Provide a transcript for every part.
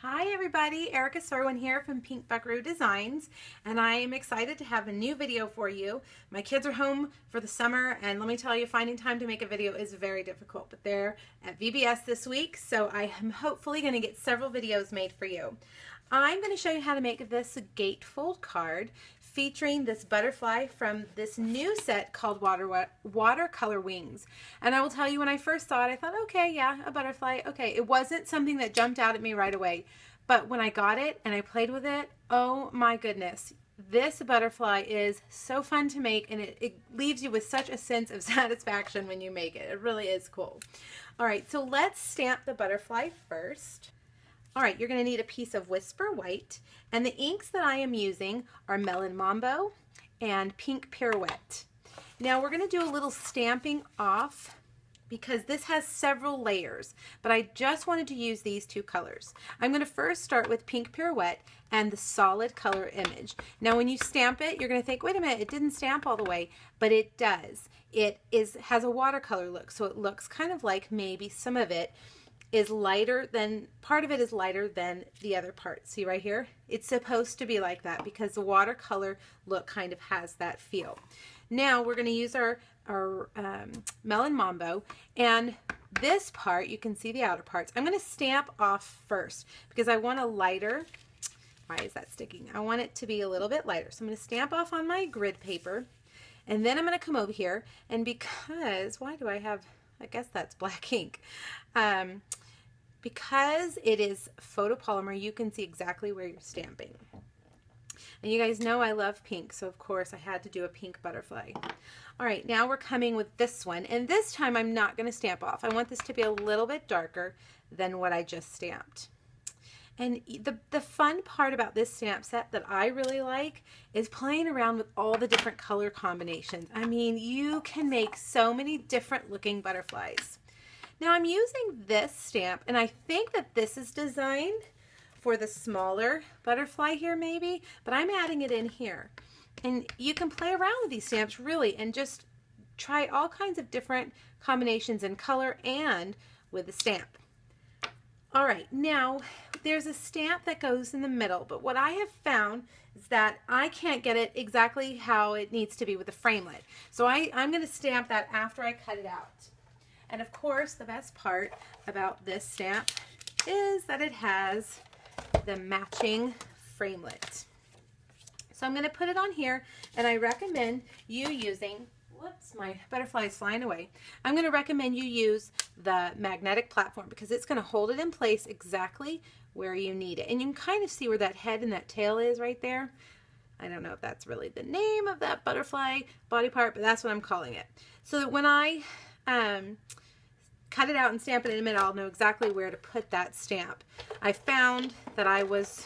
Hi everybody, Erica Serwin here from Pink Buckaroo Designs, and I am excited to have a new video for you. My kids are home for the summer, and let me tell you, finding time to make a video is very difficult, but they're at VBS this week, so I am hopefully going to get several videos made for you. I'm going to show you how to make this gatefold card featuring this butterfly from this new set called Watercolor Wings. And I will tell you, when I first saw it, I thought, okay, yeah, a butterfly. Okay, it wasn't something that jumped out at me right away. But when I got it and I played with it, oh my goodness. This butterfly is so fun to make, and it leaves you with such a sense of satisfaction when you make it. It really is cool. All right, so let's stamp the butterfly first. All right, you're going to need a piece of Whisper White, and the inks that I am using are Melon Mambo and Pink Pirouette. Now we're going to do a little stamping off because this has several layers, but I just wanted to use these two colors. I'm going to first start with Pink Pirouette and the solid color image. Now when you stamp it, you're going to think, wait a minute, it didn't stamp all the way, but it does. It has a watercolor look, so it looks kind of like maybe some of it is lighter than, part of it is lighter than the other part. See right here? It's supposed to be like that because the watercolor look kind of has that feel. Now we're going to use our Melon Mambo, and this part, you can see the outer parts. I'm going to stamp off first because I want a lighter, why is that sticking? I want it to be a little bit lighter. So I'm going to stamp off on my grid paper, and then I'm going to come over here, and because, why do I have, I guess that's black ink. Because it is photopolymer, you can see exactly where you're stamping. And you guys know I love pink, so of course I had to do a pink butterfly. All right, now we're coming with this one, and this time I'm not going to stamp off. I want this to be a little bit darker than what I just stamped. And the fun part about this stamp set that I really like is playing around with all the different color combinations. I mean, you can make so many different looking butterflies. Now I'm using this stamp, and I think that this is designed for the smaller butterfly here maybe, but I'm adding it in here. And you can play around with these stamps really and just try all kinds of different combinations in color and with the stamp. All right, now there's a stamp that goes in the middle, but what I have found is that I can't get it exactly how it needs to be with the framelit. So I'm going to stamp that after I cut it out. And of course, the best part about this stamp is that it has the matching framelit. So I'm going to put it on here, and I recommend you using, whoops, my butterfly is flying away. I'm going to recommend you use the magnetic platform because it's going to hold it in place exactly where you need it. And you can kind of see where that head and that tail is right there. I don't know if that's really the name of that butterfly body part, but that's what I'm calling it. So that when I cut it out and stamp it in a minute, I'll know exactly where to put that stamp. I found that I was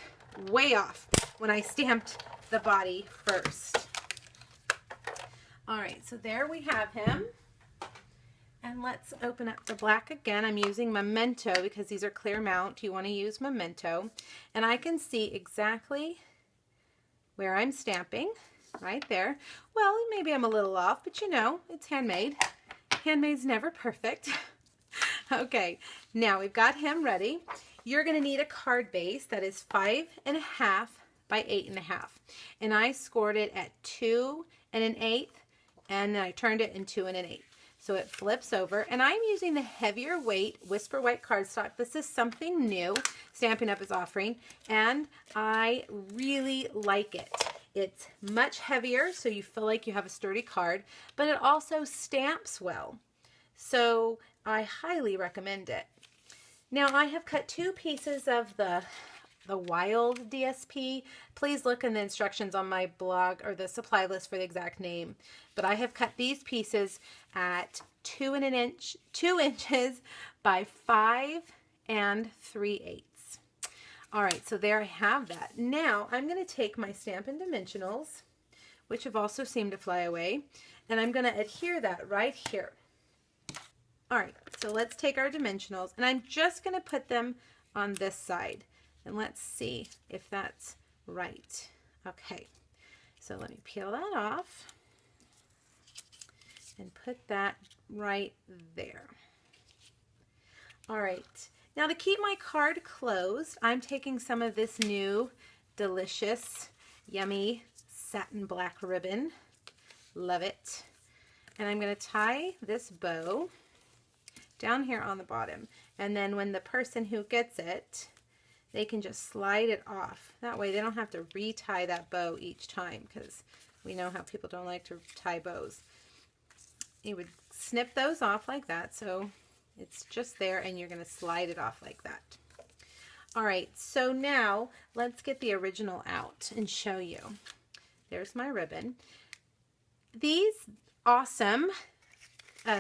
way off when I stamped the body first. All right, so there we have him. And let's open up the black again. I'm using Memento because these are clear mount. You want to use Memento. And I can see exactly where I'm stamping right there. Well, maybe I'm a little off, but you know, it's handmade. Handmade's never perfect. Okay, now we've got him ready. You're going to need a card base that is 5.5 by 8.5. And I scored it at 2 1/8, and then I turned it in 2 1/8. So it flips over, and I'm using the heavier weight Whisper White cardstock. This is something new Stampin' Up! Is offering, and I really like it. It's much heavier, so you feel like you have a sturdy card, but it also stamps well. So I highly recommend it. Now I have cut 2 pieces of the Wild DSP. Please look in the instructions on my blog or the supply list for the exact name. But I have cut these pieces at 2 inches by 5 3/8. All right, so there I have that. Now I'm going to take my Stampin' Dimensionals, which have also seemed to fly away, and I'm going to adhere that right here. All right, so let's take our dimensionals, and I'm just going to put them on this side, and let's see if that's right. Okay, so let me peel that off and put that right there. All right, Now to keep my card closed, I'm taking some of this new delicious, yummy satin black ribbon. Love it. And I'm going to tie this bow down here on the bottom. And then when the person who gets it, they can just slide it off. That way they don't have to retie that bow each time, because we know how people don't like to tie bows. You would snip those off like that, so it's just there, and you're going to slide it off like that. All right, so now let's get the original out and show you. There's my ribbon. These awesome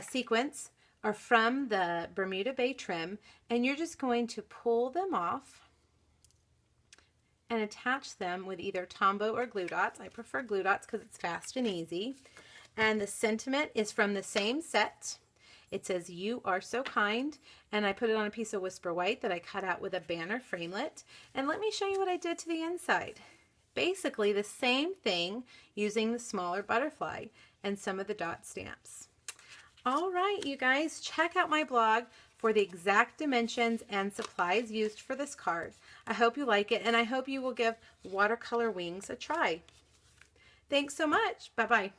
sequins are from the Bermuda Bay trim, and you're just going to pull them off and attach them with either Tombow or glue dots. I prefer glue dots because it's fast and easy. And the sentiment is from the same set. It says, "You are so kind," and I put it on a piece of Whisper White that I cut out with a banner framelit. And let me show you what I did to the inside. Basically the same thing using the smaller butterfly and some of the dot stamps. All right, you guys, check out my blog for the exact dimensions and supplies used for this card. I hope you like it, and I hope you will give watercolor wings a try. Thanks so much. Bye-bye.